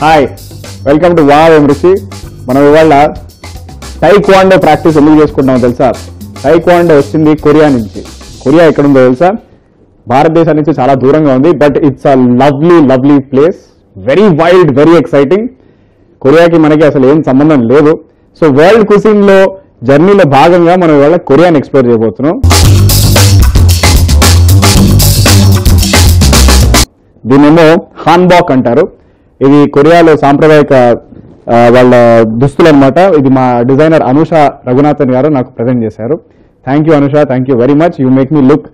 Hi, welcome to wow రుచి. మనం ఇవాళ టైక్వాండో ప్రాక్టీస్ ఎందుకు చేసుకుంటామో తెలుసా? టైక్వాండో వచ్చింది కొరియా నుంచి. కొరియా ఎక్కడుందో తెలుసా? భారతదేశం నుంచి చాలా దూరంగా ఉంది, but it's a lovely place. Very wild, very exciting. కొరియాకి మనకి అసలు ఏం సంబంధం లేదు. సో వరల్డ్ కుసిన్ లో జర్నీలో భాగంగా మనం ఇవాళ కొరియాని ఎక్స్ప్లోర్ చేయబోతున్నాం. దీన్నేమో హాన్బాక్ అంటారు. ఇది కొరియాలో సాంప్రదాయక వాళ్ళ దుస్తులు అనమాట. ఇది మా డిజైనర్ అనుష రఘునాథన్ గారు నాకు ప్రజెంట్ చేశారు. Thank you Anusha, thank you very much. You make me look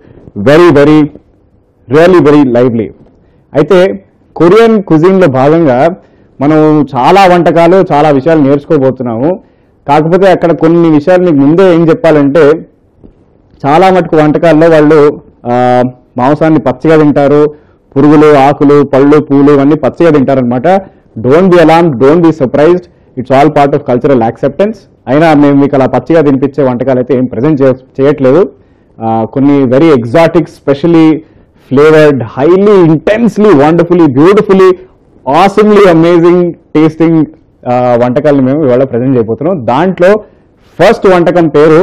very very lively. అయితే కొరియన్ కుజిన్లో భాగంగా మనం చాలా వంటకాలు, చాలా విషయాలు నేర్చుకోబోతున్నాము. కాకపోతే అక్కడ కొన్ని విషయాలు మీకు ముందే ఏం చెప్పాలంటే, చాలా మటుకు వంటకాల్లో వాళ్ళు మాంసాన్ని పచ్చిగా తింటారు. పురుగులు, ఆకులు, పళ్ళు, పూలు ఇవన్నీ పచ్చిగా తింటారనమాట. Don't be alarm, don't be surprised. It's all part of cultural acceptance. అయినా మేము మీకు అలా పచ్చిగా తినిపించే వంటకాలు అయితే ఏం ప్రజెంట్ చేయట్లేదు. కొన్ని very exotic, specially flavoured, highly intensely wonderfully beautifully awesomely amazing tasting వంటకాలను మేము ఇవాళ ప్రజెంట్ చేయబోతున్నాం. దాంట్లో ఫస్ట్ వంటకం పేరు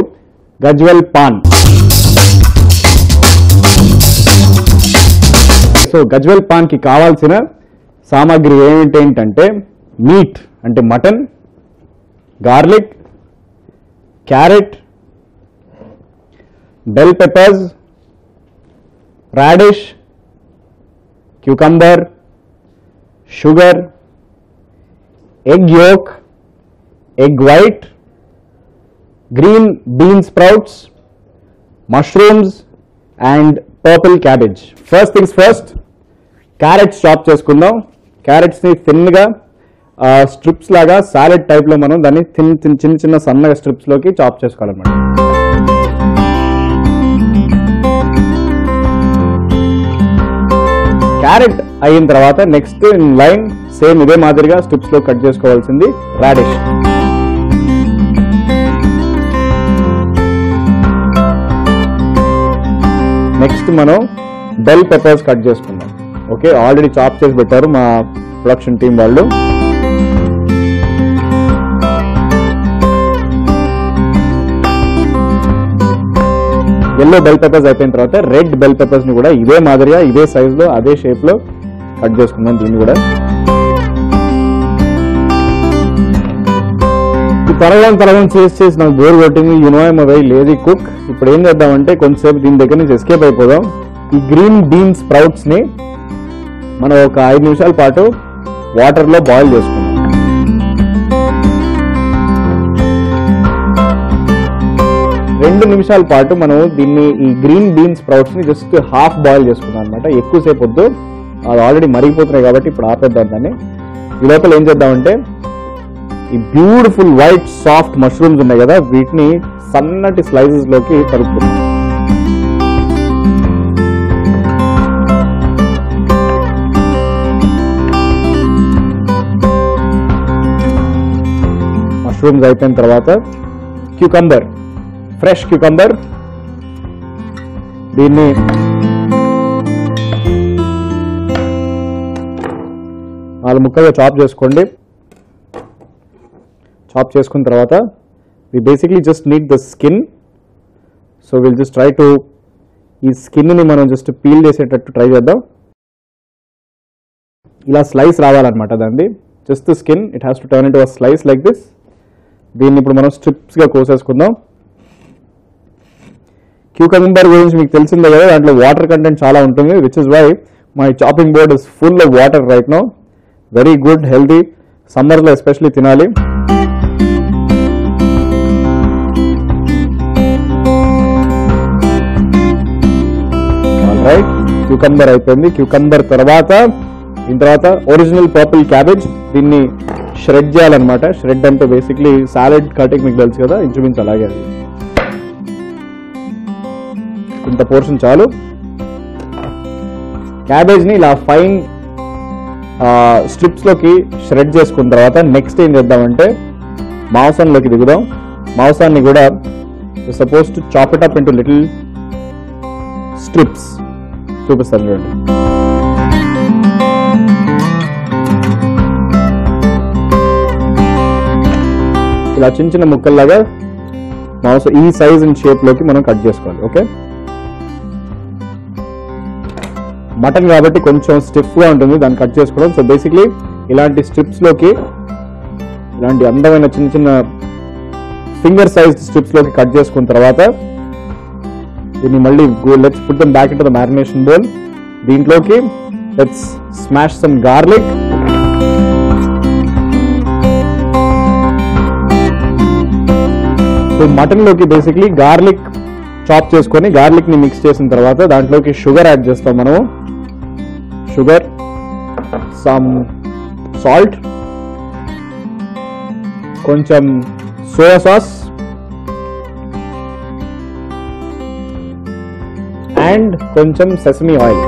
గజ్వెల్ పాన్. సో గజ్వెల్ పాన్ కి కావాల్సిన సామాగ్రి ఏంటంటే మీట్ అంటే mutton, garlic, carrot, bell peppers, radish, cucumber, sugar, egg yolk, egg white, green bean sprouts, mushrooms and purple cabbage. First things first, carrots chop చేసుకుందాం. క్యారెట్స్ని థిన్గా స్ట్రిప్స్ లాగా సాలెడ్ టైప్లో మనం దాన్ని చిన్న చిన్న సన్నగా స్ట్రిప్స్లోకి చాప్ చేసుకోవాలన్నమాట. క్యారెట్ అయిన తర్వాత నెక్స్ట్ ఇన్ లైన్ సేమ్ ఇదే మాదిరిగా స్ట్రిప్స్లో కట్ చేసుకోవాల్సింది రాడిష్. నెక్స్ట్ మనం బెల్ పెప్పర్స్ కట్ చేసుకుందాం. ఓకే, ఆల్రెడీ చాప్ చేసి పెట్టారు మా ప్రొడక్షన్ టీం వాళ్ళు. ఎల్లో బెల్ పెప్పర్స్ అయిపోయిన తర్వాత రెడ్ బెల్ పెప్పర్స్ ని కూడా ఇదే మాదిరిగా, ఇదే సైజ్ లో, అదే షేప్ లో కట్ చేసుకుందాం. దీన్ని కూడా తరగం చేసి నాకు బోర్ కొట్టింది. You know very lazy cook. ఇప్పుడు ఏం చేద్దామంటే కొంచెంసేపు దీని దగ్గర నుంచి ఎస్కేప్ అయిపోదాం. ఈ గ్రీన్ బీన్ స్ప్రౌట్స్ ని మనం ఒక 5 నిమిషాల పాటు వాటర్ లో బాయిల్ చేసుకుందాం. రెండు నిమిషాల పాటు మనం దీన్ని, ఈ గ్రీన్ బీన్ స్ప్రౌట్స్ ని జస్ట్ హాఫ్ బాయిల్ చేసుకుందాం అనమాట. ఎక్కువసేపు వద్దు, అది ఆల్రెడీ మరిగిపోతున్నాయి కాబట్టి ఇప్పుడు ఆపేద్దాం దాన్ని. ఈ లోపల ఏం చేద్దామంటే ఈ బ్యూటిఫుల్ వైట్ సాఫ్ట్ మష్రూమ్స్ ఉన్నాయి కదా, వీటిని సన్నటి స్లైసెస్ లోకి తరుపుకుందాం. మష్రూమ్స్ అయిపోయిన తర్వాత క్యూకంబర్, ఫ్రెష్ క్యూకంబర్, దీన్ని నాలుగు ముక్కలుగా చాప్ చేసుకోండి. చాప్ చేసుకున్న తర్వాత we basically just need the skin, so we'll just try to ఈ స్కిన్ ని మనం జస్ట్ పీల్ చేసేటట్టు ట్రై చేద్దాం. ఇలా స్లైస్ రావాలన్నమాట దాన్ని. Just the skin, it has to turn into a slice like this. దీన్ని ఇప్పుడు మనం స్ట్రిప్స్ గా కోసేసుకుందాం. క్యూకంబర్ గురించి మీకు తెలిసిందే కదా, దాంట్లో వాటర్ కంటెంట్ చాలా ఉంటుంది, which is why my chopping board is full of water right now. Very good, healthy, సమ్మర్లో ఎస్పెషల్లీ తినాలి. రైట్, క్యూకంబర్ అయిపోయింది. క్యూకంబర్ తర్వాత దీని తర్వాత ఒరిజినల్ పర్పుల్ క్యాబేజ్. దీన్ని షరెడ్ చేయాలన్నమాట. షరెడ్ అంటే బేసిక్లీ సాలెడ్ కటింగ్ మీకు తెలుసు కదా, ఇంచుమించు అలాగే. అది ఇంత పోర్షన్ చాలు. క్యాబేజ్ ని ఇలా ఫైన్ స్ట్రిప్స్ లోకి షరెడ్ చేసుకున్న తర్వాత నెక్స్ట్ ఏం చేద్దామంటే మాంసంలోకి దిగుదాం. మాంసాన్ని కూడా suppose to chop it up into little strips. చూపిస్తాను చూడండి. ఇలా చిన్న చిన్న ముక్కల్లాగా మాంసం ఈ సైజ్ అండ్ షేప్లోకి మనం కట్ చేసుకోవాలి. ఓకే, మటన్ కాబట్టి కొంచెం స్టిఫ్గా ఉంటుంది దాన్ని కట్ చేసుకోవడం. సో బేసిక్లీ ఇలాంటి స్ట్రిప్స్లోకి, ఇలాంటి అందమైన చిన్న చిన్న ఫింగర్ సైజ్ స్ట్రిప్స్లోకి కట్ చేసుకున్న తర్వాత దీన్ని మళ్ళీ let's put them back into the marination bowl. దీంట్లోకి let's smash some garlic. So మటన్లోకి బేసిక్లీ గార్లిక్ చాప్ చేసుకొని గార్లిక్ని మిక్స్ చేసిన తర్వాత దాంట్లోకి షుగర్ యాడ్ చేస్తాం మనము. షుగర్, సమ్ సాల్ట్, కొంచెం సోయా సాస్ అండ్ కొంచెం సెసమీ ఆయిల్.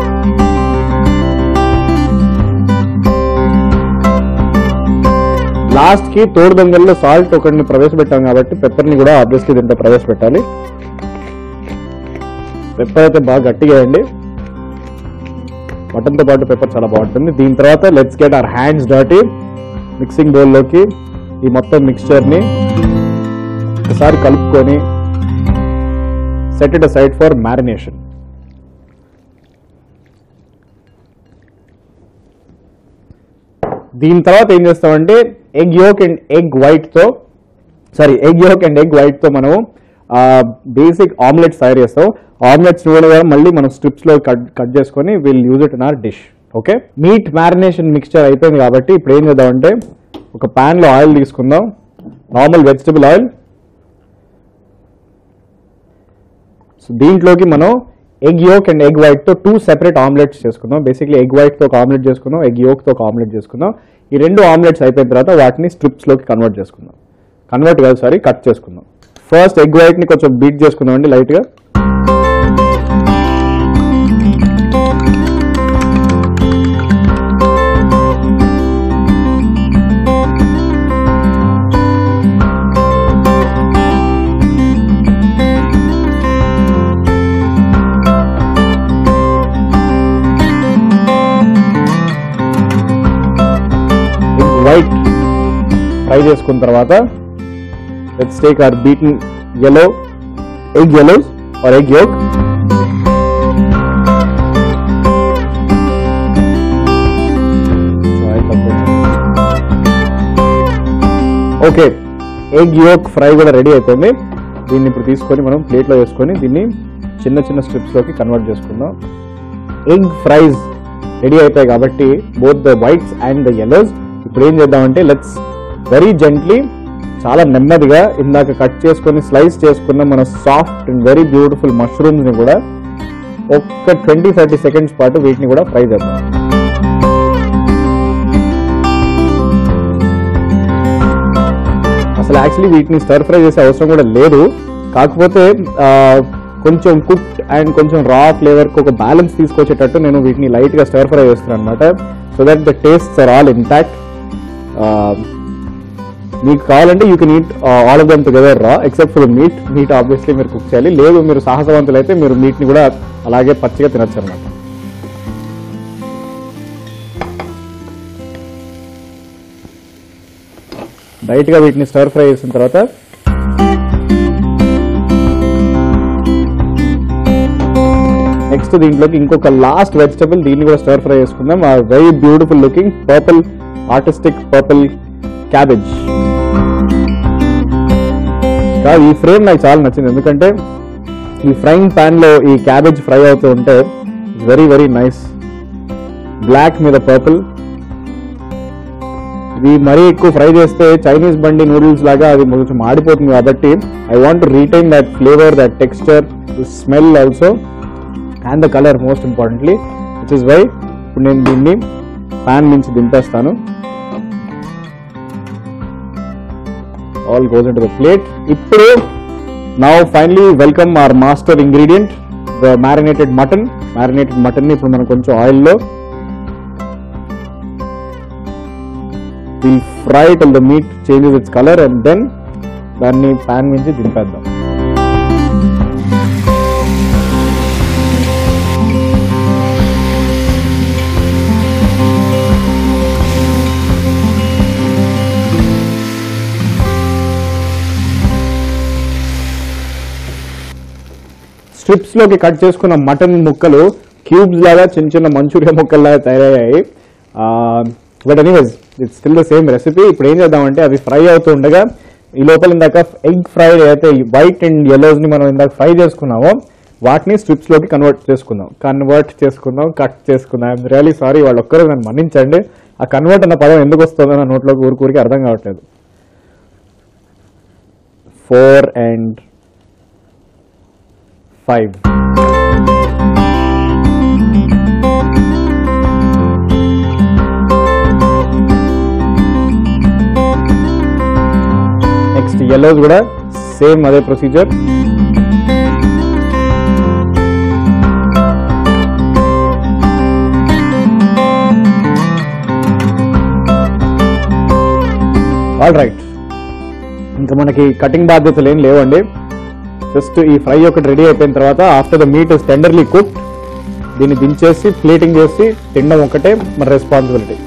లాస్ట్ కి తోడు దొంగల్లో సాల్ట్ ఒకటిని ప్రవేశపెట్టాం కాబట్టి పెప్పర్ని కూడా ఆబ్వియస్లీ దీంట్లో ప్రవేశపెట్టాలి. పెప్పర్ అయితే బాగా గట్టిగా వేయండి, మటన్తో పాటు పెప్పర్ చాలా బాగుంటుంది. దీని తర్వాత let's get our hands dirty. Mixing బౌల్లోకి ఈ మొత్తం మిక్స్చర్ని ఒకసారి కలుపుకొని set it aside for marination. దీని తర్వాత ఏం చేస్తామంటే egg yolk and egg white తో మనము బేసిక్ ఆమ్లెట్స్ తయారు చేస్తాం. ఆమ్లెట్స్ కూడా మళ్ళీ మనం స్ట్రిప్స్ లో కట్ చేసుకొని will use it in our dish. Okay, meet marination mixture అయిపోయింది కాబట్టి ఇప్పుడు ఏం చేద్దామంటే ఒక ప్యాన్ లో ఆయిల్ తీసుకుందాం, నార్మల్ వెజిటబుల్ ఆయిల్. సో దీంట్లోకి మనం egg yolk and egg white తో 2 సెపరేట్ ఆమ్లెట్స్ చేసుకుందాం. బేసిక్లీ ఎగ్ వైట్ తో ఒక ఆమ్లెట్ చేసుకుందాం, ఎగ్ యోక్ తో ఒక ఆమ్లెట్ చేసుకుందాం. ఈ 2 ఆమ్లెట్స్ అయిపోయిన తర్వాత వాటిని స్ట్రిప్స్ లోకి కట్ చేసుకుందాం. ఫస్ట్ ఎగ్ వైట్ ని కొంచెం బీట్ చేసుకుందాం అండి లైట్ గా. వైట్ ఫ్రై చేసుకున్న తర్వాత let's take our beaten egg yellows or egg yolk. Okay, egg yolk fry కూడా రెడీ అయిపోయింది. దీన్ని ఇప్పుడు తీసుకొని మనం ప్లేట్లో వేసుకొని దీన్ని చిన్న చిన్న స్ట్రిప్స్లోకి కన్వర్ట్ చేసుకుందాం. ఎగ్ ఫ్రైస్ రెడీ అయిపోయాయి కాబట్టి both the whites and the yellows. ఇప్పుడు ఏం చేద్దామంటే లెట్స్ వెరీ జెంట్లీ, చాలా నెమ్మదిగా ఇందాక కట్ చేసుకొని స్లైస్ చేసుకున్న మన soft and very beautiful mushrooms ని కూడా ఒక్క 20-30 సెకండ్స్ పాటు వీటిని కూడా ఫ్రై చేద్దాం. అసలు యాక్చువల్లీ వీటిని స్టర్ ఫ్రై చేసే అవసరం కూడా లేదు, కాకపోతే కొంచెం కుక్డ్ అండ్ కొంచెం రా ఫ్లేవర్కి ఒక బ్యాలెన్స్ తీసుకొచ్చేటట్టు నేను వీటిని లైట్గా స్టర్ ఫ్రై చేస్తున్నాను అనమాట. So that the tastes are all intact. మీకు కావాలంటే you can eat all of them together raw except for the meat obviously మీరు కుక్ చేయాలి. లేదు మీరు సాహసవంతులు అయితే మీరు మీట్ని కూడా అలాగే పచ్చిగా తినచ్చు అనమాట. లైట్గా వీటిని స్టర్ ఫ్రై చేసిన తర్వాత నెక్స్ట్ దీంట్లోకి ఇంకొక లాస్ట్ వెజిటబుల్, దీన్ని కూడా స్టర్ ఫ్రై చేసుకుందాం. Very beautiful looking purple, artistic purple cabbage. ఈ ఫ్రేమ్ నాకు చాలా నచ్చింది, ఎందుకంటే ఈ ఫ్రైయింగ్ ప్యాన్ లో ఈ క్యాబేజ్ ఫ్రై అవుతూ ఉంటే వెరీ వెరీ నైస్. బ్లాక్ మీద పర్పుల్. ఇది మరీ ఎక్కువ ఫ్రై చేస్తే చైనీస్ బండి నూడిల్స్ లాగా అది కొంచెం మాడిపోతుంది, కాబట్టి I want to retain that flavour, that texture, smell also and the colour most importantly, which is why ఇప్పుడు నేను దీన్ని ప్యాన్ నుంచి దింపేస్తాను. All goes into the plate. ఇప్పుడు now finally welcome our master ingredient, the marinated mutton. Marinated mutton ని ఇప్పుడు మనం కొంచెం oil లో we'll fry till the meat changes its color and then దాన్ని ప్యాన్ నుంచి దింపేద్దాం. స్ట్రిప్స్ లోకి కట్ చేసుకున్న మటన్ ముక్కలు క్యూబ్స్ లాగా చిన్న చిన్న మంచూరియా ముక్కల్లాగా తయారయ్యాయి. But anyways it's still the same recipe. ఇప్పుడు ఏం చేద్దామంటే అవి ఫ్రై అవుతూ ఉండగా ఈ లోపల ఇందాక ఎగ్ ఫ్రై అయితే వైట్ అండ్ yellows ని మనం ఇందాక ఫ్రై చేసుకున్నామో వాటిని స్ట్రిప్స్ లోకి కట్ చేసుకుందాం. ఐఎమ్ రియలీ సారీ, వాళ్ళు ఒక్కరు నన్ను మన్నించండి. ఆ కన్వర్ట్ అన్న పదం ఎందుకు వస్తుందో నా నోట్లోకి ఊరికి అర్థం కావట్లేదు. 4 and 5. నెక్స్ట్ yellows కూడా సేమ్ అదే ప్రొసీజర్. ఆల్ రైట్, ఇంకా మనకి కటింగ్ బాధ్యతలు ఏం లేవండి. జస్ట్ ఈ ఫ్రై ఒకటి రెడీ అయిపోయిన తర్వాత after the meat is tenderly cooked దీన్ని దించేసి ప్లేటింగ్ చేసి తినడం ఒకటే మన రెస్పాన్సిబిలిటీ.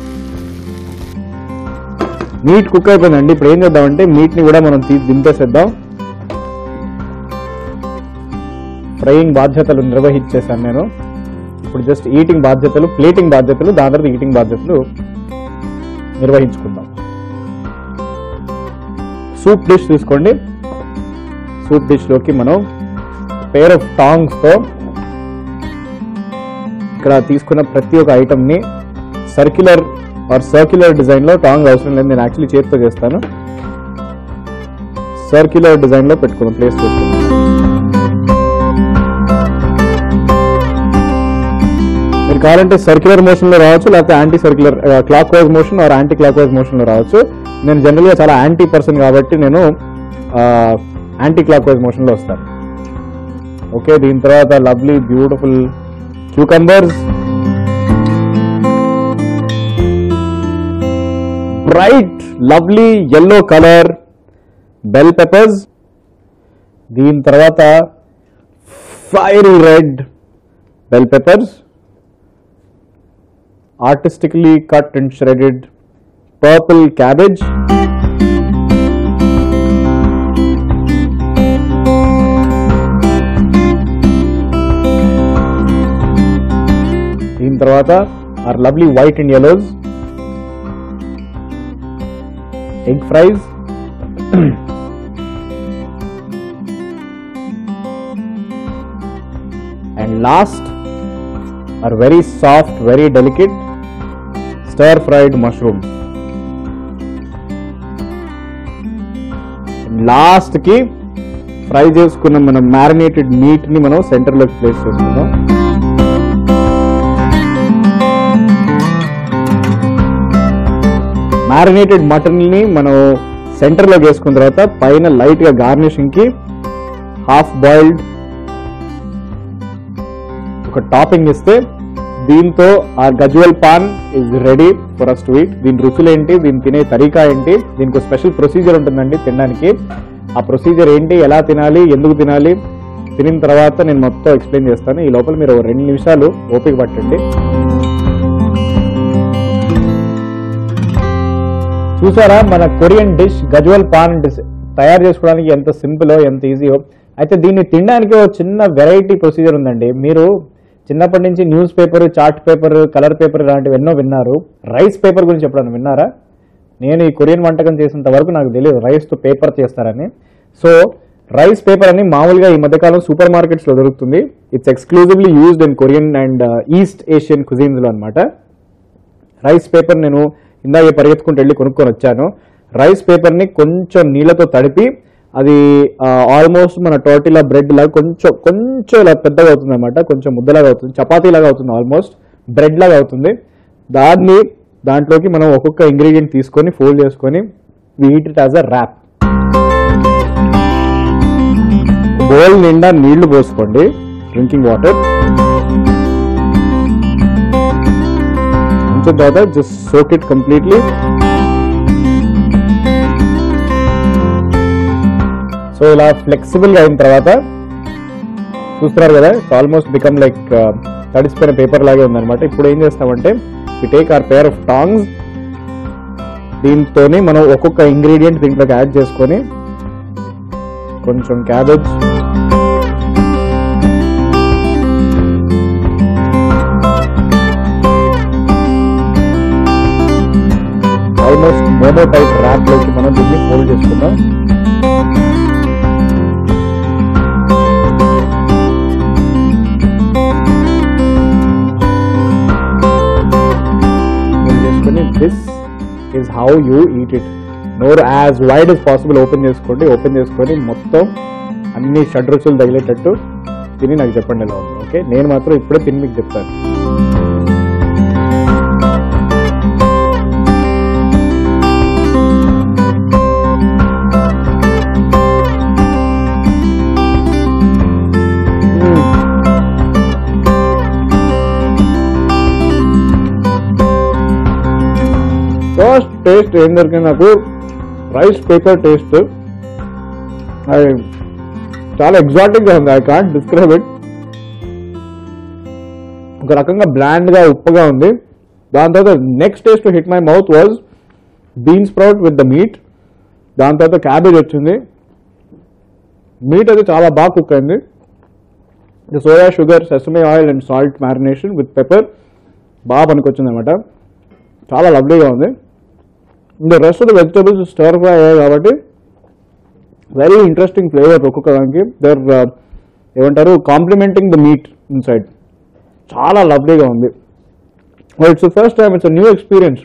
మీట్ కుక్ అయిపోయిందండి. ఇప్పుడు ఏం చేద్దామంటే మీట్ని కూడా మనం దింపేసేద్దాం. ఫ్రైయింగ్ బాధ్యతలు నిర్వహించేసాను నేను. ఇప్పుడు జస్ట్ ఈటింగ్ బాధ్యతలు, ప్లేటింగ్ బాధ్యతలు, దాని తర్వాత ఈటింగ్ బాధ్యతలు నిర్వహించుకుందాం. సూప్ డిష్ తీసుకోండి. సూప్ డిష్ లోకి మనం పేర్ ఆఫ్ టాంగ్స్ తో ఇక్కడ తీసుకున్న ప్రతి ఒక్క ఐటమ్ ని సర్క్యులర్ డిజైన్ లో, టాంగ్ అవసరం లేదు, నేను యాక్చువల్లీ చేతితో చేస్తాను. సర్క్యులర్ డిజైన్ లో పెట్టుకుందాం, ప్లేస్ చేసుకుందాం. మీరు కావాలంటే సర్క్యులర్ మోషన్ లో రావచ్చు, లేకపోతే anti circular clock wise motion are anti clock wise motion లో రావచ్చు. నేను జనరల్ గా చాలా యాంటీ పర్సన్ కాబట్టి నేను యాంటీ క్లాక్ వైజ్ మోషన్ లో వస్తాను. ఓకే, దీని తర్వాత lovely beautiful cucumbers, bright lovely yellow colour bell peppers, దీని తర్వాత fiery red bell peppers, artistically cut and shredded purple cabbage, దీని తర్వాత our lovely white and yellows, egg fries, and last are very soft, very delicate stir fried mushrooms. Last కి fry చేసుకున్న మనం marinated meet ని మనం centre లోకి place చేసుకుందాం. Marinated mutton ని మనం సెంటర్ లోకి వేసుకున్న తర్వాత పైన లైట్ గా గార్నిషింగ్ కి హాఫ్ బాయిల్డ్ ఒక టాపింగ్ ఇస్తే దీంతో ఆ gujeolpan is ready for us to eat. దీని రుచులు ఏంటి, దీన్ని తినే తరీకా ఏంటి, దీనికి స్పెషల్ ప్రొసీజర్ ఉంటుందండి తినడానికి. ఆ ప్రొసీజర్ ఏంటి, ఎలా తినాలి, ఎందుకు తినాలి, తినిన తర్వాత నేను మొత్తం ఎక్స్ప్లెయిన్ చేస్తాను. ఈ లోపల మీరు 2 నిమిషాలు ఓపిక పట్టండి. చూసారా మన కొరియన్ డిష్ గజ్వల్ పాన్ తయారు చేసుకోవడానికి ఎంత సింపుల్, ఎంత ఈజీయో. అయితే దీన్ని తినడానికి ఒక చిన్న వెరైటీ ప్రొసీజర్ ఉందండి. మీరు చిన్నప్పటి నుంచి news paper, chart paper, colour paper లాంటివి ఎన్నో విన్నారు. రైస్ పేపర్ గురించి ఎప్పుడన్నా విన్నారా? నేను ఈ కొరియన్ వంటకం చేసినంత వరకు నాకు తెలియదు రైస్తో పేపర్ చేస్తారని. సో రైస్ పేపర్ అని మామూలుగా ఈ మధ్యకాలం సూపర్ మార్కెట్స్లో దొరుకుతుంది. It's exclusively used in Korean and East Asian కుజిన్స్లో అనమాట. రైస్ పేపర్ నేను ఇందాక పరిగెత్తుకుంటూ వెళ్ళి కొనుక్కొని వచ్చాను. రైస్ పేపర్ని కొంచెం నీళ్ళతో తడిపి అది ఆల్మోస్ట్ మన టోర్టిలా బ్రెడ్ లాగా కొంచెం ఇలా పెద్దగా అవుతుంది అనమాట, కొంచెం ముద్దలాగా అవుతుంది, చపాతీ లాగా అవుతుంది, ఆల్మోస్ట్ బ్రెడ్ లాగా అవుతుంది. దాంట్లోకి మనం ఒక్కొక్క ఇంగ్రీడియంట్ తీసుకొని ఫోల్డ్ చేసుకొని we eat it as a wrap. Bowl నిండా నీళ్లు పోసుకోండి, డ్రింకింగ్ వాటర్. కొంచెం తర్వాత just soak it completely. So ఇలా ఫ్లెక్సిబుల్ గా అయిన తర్వాత చూస్తున్నారు కదా, ఆల్మోస్ట్ బికమ్ లైక్ తడిసిపోయిన పేపర్ లాగే ఉందన్నమాట. ఇప్పుడు ఏం చేస్తామంటే we take our pair of tongs. దీంతోని మనం ఒక్కొక్క ఇంగ్రీడియంట్ దీంట్లోకి యాడ్ చేసుకొని కొంచెం cabbage, almost momo type wrap లోకి మనం దీన్ని ఫోల్డ్ చేసుకుందాం. This is how you eat it. నోరు as wide as possible open చేసుకోండి. ఓపెన్ చేసుకొని మొత్తం అన్ని షడ్రుచులు తగిలేటట్టు తిని నాకు చెప్పండి ఎలా ఉంది. ఓకే, నేను మాత్రం ఇప్పుడే తిని మీకు చెప్తాను. ఫస్ట్ టేస్ట్ ఏం దొరికింది నాకు, రైస్ పేపర్ టేస్ట్. అది చాలా ఎగ్జాటిక్గా ఉంది. I can't describe it. ఒక రకంగా బ్లాండ్గా ఉప్పగా ఉంది. దాని తర్వాత next taste hit my mouth was bean sprout with the meat. దాని తర్వాత క్యాబేజ్ వచ్చింది. మీట్ అయితే చాలా బాగా కుక్ అయింది. The soya sugar, sesame oil and salt marination with pepper బాగా పనికొచ్చింది అనమాట. చాలా లవ్లీగా ఉంది. The rest of the vegetables stir fry అయ్యాయి కాబట్టి వెరీ ఇంట్రెస్టింగ్ ఫ్లేవర్ ఒక్కొక్క దానికి. దర్ ఏమంటారు, కాంప్లిమెంటింగ్ ద మీట్ ఇన్సైడ్. చాలా లవ్లీగా ఉంది. It's first time, it's new experience.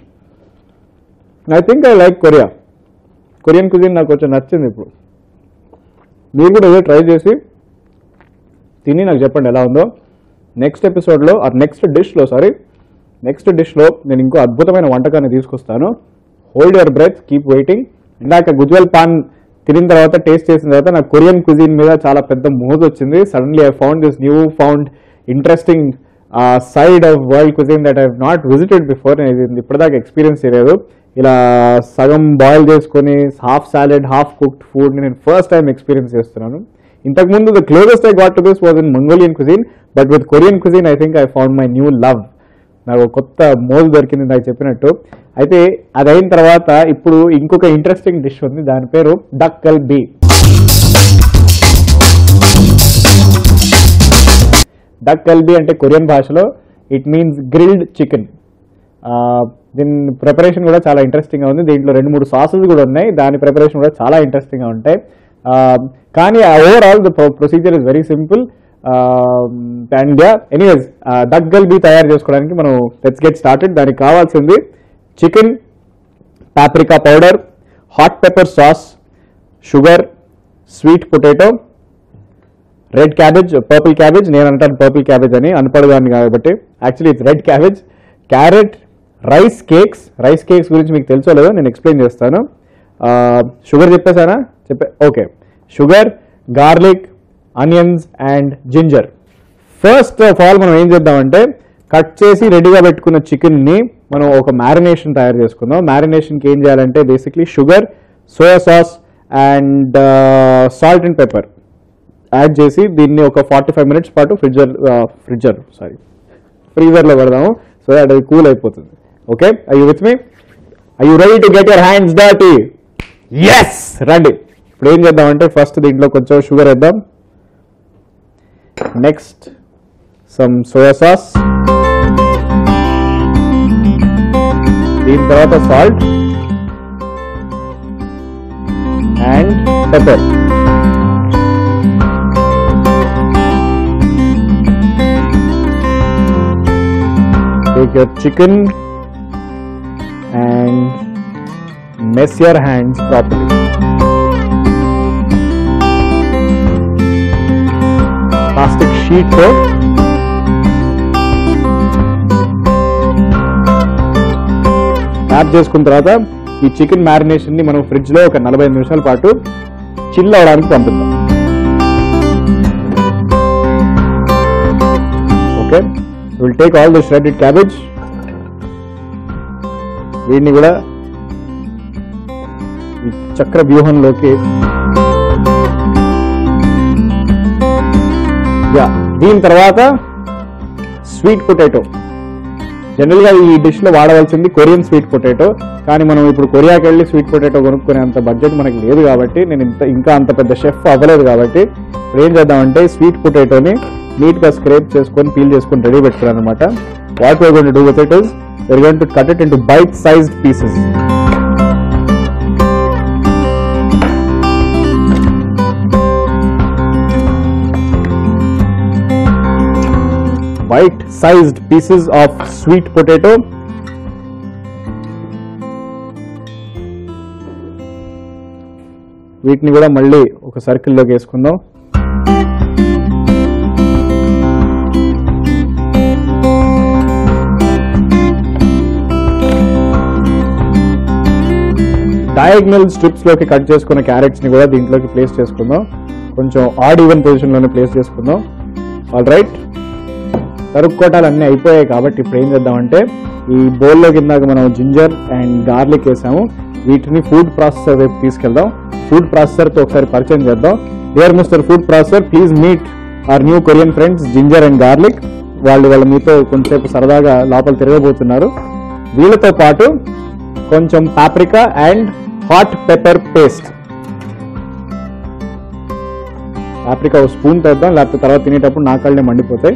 I think I like Korean cuisine నాకు కొంచెం నచ్చింది. ఇప్పుడు మీరు కూడా ఏదో ట్రై చేసి తిని నాకు చెప్పండి ఎలా ఉందో. నెక్స్ట్ ఎపిసోడ్లో నెక్స్ట్ డిష్లో నేను ఇంకో అద్భుతమైన వంటకాన్ని తీసుకొస్తాను. Hold your breath, keep waiting. ఇందాక గుజ్వల్ పాన్ తినిన తర్వాత, టేస్ట్ చేసిన తర్వాత నాకు కొరియన్ కుజిన్ మీద చాలా పెద్ద మోజు వచ్చింది. Suddenly I found this new found interesting side of world cuisine that I have not visited before. నేను ఇప్పటిదాకా ఎక్స్పీరియన్స్ చేయలేదు. ఇలా సగం బాయిల్ చేసుకొని హాఫ్ సాలెడ్, హాఫ్ కుక్డ్ ఫుడ్ని నేను ఫస్ట్ టైం ఎక్స్పీరియన్స్ చేస్తున్నాను. ఇంతకుముందు the closest I got to this was in Mongolian cuisine, but with Korean cuisine I think I found my new love. నాకు కొత్త మోజు దొరికింది నాకు చెప్పినట్టు. అయితే అదైన తర్వాత ఇప్పుడు ఇంకొక ఇంట్రెస్టింగ్ డిష్ ఉంది. దాని పేరు డక్ కల్బీ. డక్ కల్బీ అంటే కొరియన్ భాషలో ఇట్ మీన్స్ గ్రిల్డ్ చికెన్. దీని ప్రిపరేషన్ కూడా చాలా ఇంట్రెస్టింగ్గా ఉంది. దీంట్లో 2-3 సాసెస్ కూడా ఉన్నాయి. దాని ప్రిపరేషన్ కూడా చాలా ఇంట్రెస్టింగ్గా ఉంటాయి. కానీ overall the procedure is very simple. And anyways, duck galbi తయారు చేసుకోవడానికి మనం లెట్స్ గెట్ స్టార్టెడ్. దానికి కావాల్సింది chicken, paprika powder, hot pepper sauce, sugar, sweet potato, red cabbage, purple cabbage. నేను అంటాను పర్పుల్ క్యాబేజ్ అని, అనపడదాన్ని కాబట్టి actually it's red cabbage, carrot, rice cakes. Rice cakes గురించి మీకు తెలుసో లేదో నేను ఎక్స్ప్లెయిన్ చేస్తాను. షుగర్ చెప్పేసానా? Okay. Sugar, garlic, onions and ginger. First of all మనం ఏం చేద్దామంటే, కట్ చేసి రెడీగా పెట్టుకున్న చికెన్ని మనం ఒక మ్యారినేషన్ తయారు చేసుకుందాం. మ్యారినేషన్కి ఏం చేయాలంటే basically sugar, soy sauce and salt and pepper add చేసి దీన్ని ఒక 45 minutes పాటు ఫ్రీజర్లో పెడదాము. సో దట్ అది కూల్ అయిపోతుంది. Okay, are you with me? Are you ready to get your hands dirty? yes, రండి. ఇప్పుడు ఏం చేద్దామంటే ఫస్ట్ దీంట్లో కొంచెం షుగర్ వేద్దాం. నెక్స్ట్ సమ్ సోయా సాస్, దీని తర్వాత salt and pepper. Take your chicken and mess your hands properly. Plastic sheet to tap చేసుకున్న తర్వాత ఈ చికెన్ మ్యారినేషన్ ని మనం ఫ్రిడ్జ్ లో ఒక 45 నిమిషాల పాటు చిల్ అవడానికి పంపిద్దాం. Okay, will take all the shredded cabbage. వీటిని కూడా ఈ చక్ర వ్యూహంలోకి, దీని తర్వాత స్వీట్ పొటాటో. జనరల్గా ఈ డిష్లో వాడవలసింది కొరియన్ స్వీట్ పొటాటో, కానీ మనం ఇప్పుడు కొరియాకి వెళ్ళి స్వీట్ పొటాటో కొనుక్కునే అంత బడ్జెట్ మనకి లేదు కాబట్టి, నేను ఇంకా అంత పెద్ద షెఫ్ అవ్వలేదు కాబట్టి ఇప్పుడు ఏం చేద్దామంటే స్వీట్ పొటాటోని నీట్గా స్క్రేప్ చేసుకొని పీల్ చేసుకొని రెడీ పెట్టుకున్నాను అనమాట. What we are going to do with it is we are going to cut it into bite-sized pieces. Bite sized pieces of sweet potato. వీటిని కూడా మళ్ళీ ఒక సర్కిల్లోకి వేసుకుందాం. డయాగ్నల్ స్ట్రిప్స్ లోకి కట్ చేసుకున్న క్యారెట్స్ ని కూడా దీంట్లోకి ప్లేస్ చేసుకుందాం. కొంచెం ఆడ్ ఈవెన్ పొజిషన్ లోనే ప్లేస్ చేసుకుందాం. ఆల్ రైట్, తరుక్కోటాలు అన్నీ అయిపోయాయి కాబట్టి ఇప్పుడు ఏం చేద్దామంటే ఈ బౌల్లో కిందాక మనం జింజర్ అండ్ గార్లిక్ వేసాము, వీటిని ఫుడ్ ప్రాసెసర్ వైపు తీసుకెళ్దాం. ఫుడ్ ప్రాసెసర్ తో ఒకసారి పరిచయం చేద్దాం. Dear mister food processor, please meet our new Korean friends ginger and garlic. వాళ్ళు మీతో కొంచెంసేపు సరదాగా లోపల తిరగబోతున్నారు. వీళ్ళతో పాటు కొంచెం paprika and hot pepper paste. Paprika ఒక స్పూన్ తెద్దాం, లేకపోతే తర్వాత తినేటప్పుడు నా కళ్ళే మండిపోతాయి.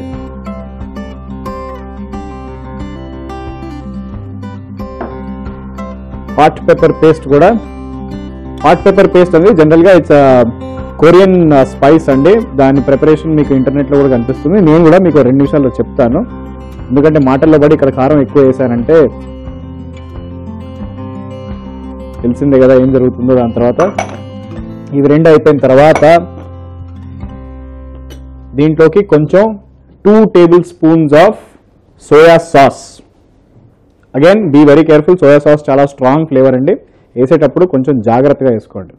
హాట్ పెప్పర్ పేస్ట్ కూడా. హాట్ పెప్పర్ పేస్ట్ అనేది జనరల్ గా ఇట్స్ కొరియన్ స్పైస్ అండి. దాని ప్రిపరేషన్ మీకు ఇంటర్నెట్ లో కూడా కనిపిస్తుంది. నేను కూడా మీకు 2 నిమిషాల్లో చెప్తాను, ఎందుకంటే మాటల్లో పడి ఇక్కడ కారం ఎక్కువ వేసానంటే తెలిసిందే కదా ఏం జరుగుతుందో. దాని తర్వాత ఇవి 2 అయిపోయిన తర్వాత దీంట్లోకి కొంచెం 2 table spoons of soya sauce. Again be very careful, soya sauce చాలా స్ట్రాంగ్ ఫ్లేవర్ అండి. వేసేటప్పుడు కొంచెం జాగ్రత్తగా వేసుకోండి.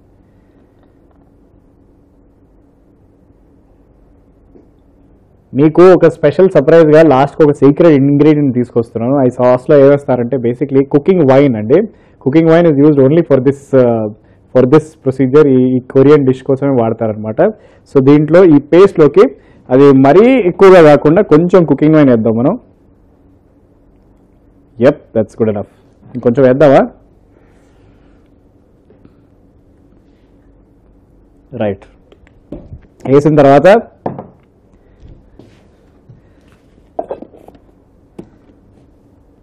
మీకు ఒక స్పెషల్ సర్ప్రైజ్ గా లాస్ట్ ఒక సీక్రెట్ ఇంగ్రీడియంట్ తీసుకొస్తున్నాను. ఈ సాస్ లో ఏవేస్తారంటే బేసిక్లీ కుకింగ్ వైన్ అండి. Cooking wine is used only for this procedure. ఈ కొరియన్ డిష్ కోసమే వాడతారనమాట. సో దీంట్లో ఈ పేస్ట్ లోకి అది మరీ ఎక్కువగా కాకుండా కొంచెం కుకింగ్ వైన్ వేద్దాం మనం. Yup, that's good enough. ఇంకొంచెం వేద్దామా? రైట్, వేసిన తర్వాత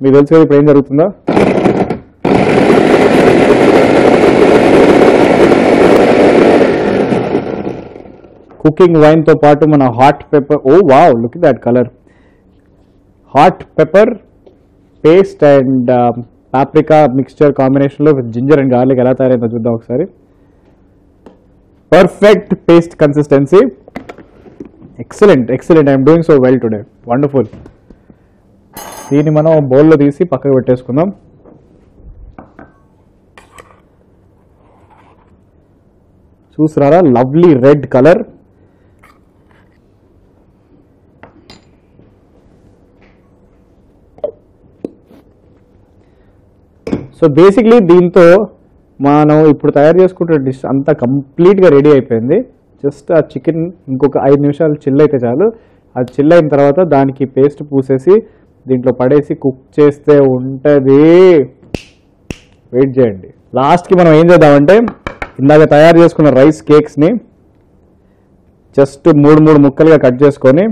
మీకు తెలుసు కదా ఇప్పుడు ఏం జరుగుతుందో. కుకింగ్ వైన్ తో పాటు మన hot pepper, oh wow, look at that colour. Hot pepper paste and paprika mixture combination లో విత్ జింజర్ అండ్ గార్లిక్ ఎలా తయారైందో చూద్దాం ఒకసారి. Perfect paste consistency. Excellent excellent, I'm doing so well today, wonderful. దీన్ని మనం బౌల్లో తీసి పక్కకు పెట్టేసుకుందాం. చూసారా, lovely red colour. So basically దీంతో మనం ఇప్పుడు తయారు చేసుకుంటే డిష్ అంతా కంప్లీట్గా రెడీ అయిపోయింది. జస్ట్ ఆ చికెన్ ఇంకొక 5 నిమిషాలు చిల్ అయితే చాలు. అది చిల్ అయిన తర్వాత దానికి పేస్ట్ పూసేసి దీంట్లో పడేసి కుక్ చేస్తే ఉంటుంది. వెయిట్ చేయండి. లాస్ట్కి మనం ఏం చేద్దామంటే ఇందాక తయారు చేసుకున్న రైస్ కేక్స్ని జస్ట్ 3 ముక్కలుగా కట్ చేసుకొని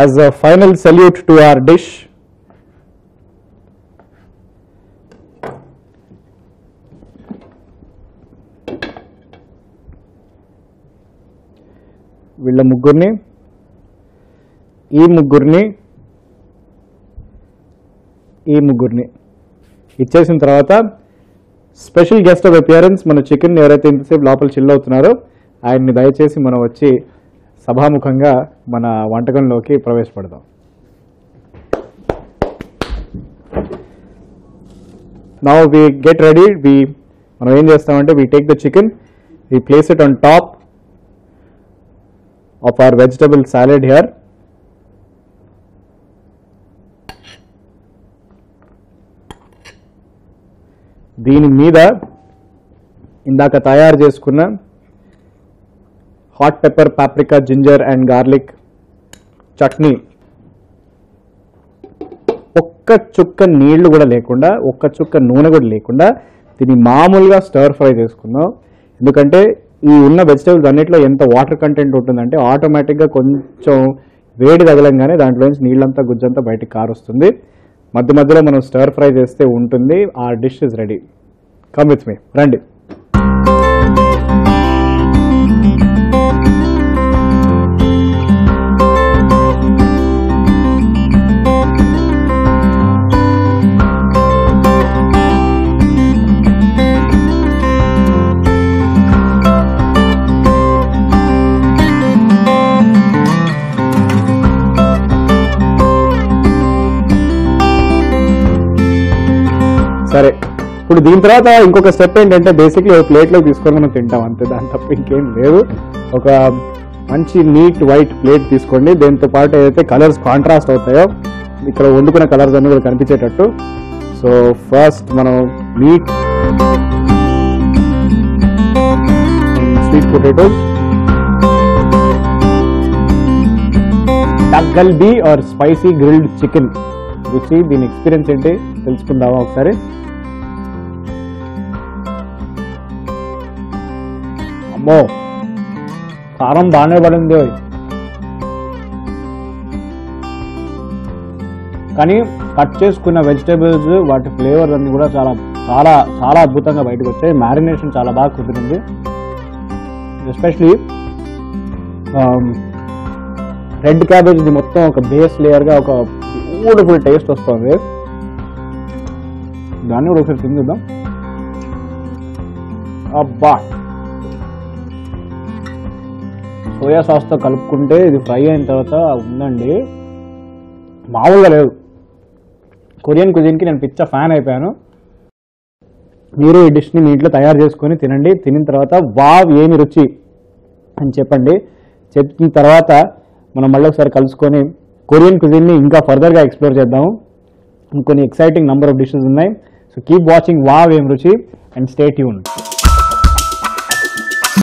as a final salute to our dish వీళ్ళ ముగ్గురిని, ఈ ముగ్గురిని ఇచ్చేసిన తర్వాత స్పెషల్ గెస్ట్ ఆఫ్ అపియరెన్స్ మన చికెన్ ఎవరైతే ఇంతసేపు లోపల చిల్ అవుతున్నారో ఆయన్ని దయచేసి మనం వచ్చి సభాముఖంగా మన వంటకంలోకి ప్రవేశపెడదాం. Now we get ready. మనం ఏం చేస్తామంటే we take the chicken, we place it on top of our vegetable salad here. దీని మీద ఇందాక తయారు చేసుకున్న hot pepper, paprika, ginger and garlic chutney, ఒక్క చుక్క నీళ్లు కూడా లేకుండా, ఒక్క చుక్క నూనె కూడా లేకుండా దీన్ని మామూలుగా స్టర్ ఫ్రై చేసుకుందాం. ఎందుకంటే ఈ ఉన్న వెజిటబుల్స్ అన్నింటిలో ఎంత వాటర్ కంటెంట్ ఉంటుందంటే ఆటోమేటిక్గా కొంచెం వేడి తగలంగానే దాంట్లోంచి నీళ్ళంతా గుజ్జంతా బయటికి కారొస్తుంది. మధ్య మధ్యలో మనం స్టర్ ఫ్రై చేస్తే ఉంటుంది. ఆ dish is ready. Come with me, రండి. ఇప్పుడు దీని తర్వాత ఇంకొక స్టెప్ ఏంటంటే బేసిక్లీ ఒక ప్లేట్లో తీసుకొని మనం తింటాం అంతే, దాని తప్ప ఇంకేం లేదు. ఒక మంచి నీట్ వైట్ ప్లేట్ తీసుకోండి. దీంతో పాటు ఏదైతే కలర్స్ కాంట్రాస్ట్ అవుతాయో ఇక్కడ వండుకున్న కలర్స్ అన్ని కూడా కనిపించేటట్టు. సో ఫస్ట్ మనం meat, sweet potatoes, dakgalbi or spicy grilled chicken రుచి. దీని ఎక్స్పీరియన్స్ ఏంటి తెలుసుకుందామా ఒకసారి. అమ్మో కారం బాగానే పడింది, కానీ కట్ చేసుకున్న వెజిటేబుల్స్ వాటి ఫ్లేవర్స్ అన్ని కూడా చాలా చాలా చాలా అద్భుతంగా బయటకు వచ్చాయి. మ్యారినేషన్ చాలా బాగా కుదిరింది. ఎస్పెషలీ రెడ్ క్యాబేజ్ ఇది మొత్తం ఒక బేస్ లేయర్గా ఒక బ్యూటిఫుల్ టేస్ట్ వస్తుంది. దాన్ని కూడా ఒకసారి తిందాం. అబ్బా, సోయా సాస్తో కలుపుకుంటే ఇది ఫ్రై అయిన తర్వాత ఉందండి, మామూలుగా లేదు. కొరియన్ కుజిన్కి నేను పిచ్చ ఫ్యాన్ అయిపోయాను. మీరు ఈ డిష్ని మీ ఇంట్లో తయారు చేసుకొని తినండి. తినిన తర్వాత వావ్ ఏమి రుచి అని చెప్పండి. చెప్పిన తర్వాత మనం మళ్ళీ ఒకసారి కలుసుకొని కొరియన్ కుజిన్ని ఇంకా ఫర్దర్గా ఎక్స్ప్లోర్ చేద్దాము. ఇంకొన్ని ఎక్సైటింగ్ నెంబర్ ఆఫ్ డిషెస్ ఉన్నాయి. సో కీప్ వాచింగ్ వావ్ ఏం రుచి అండ్ స్టే ట్యూన్డ్.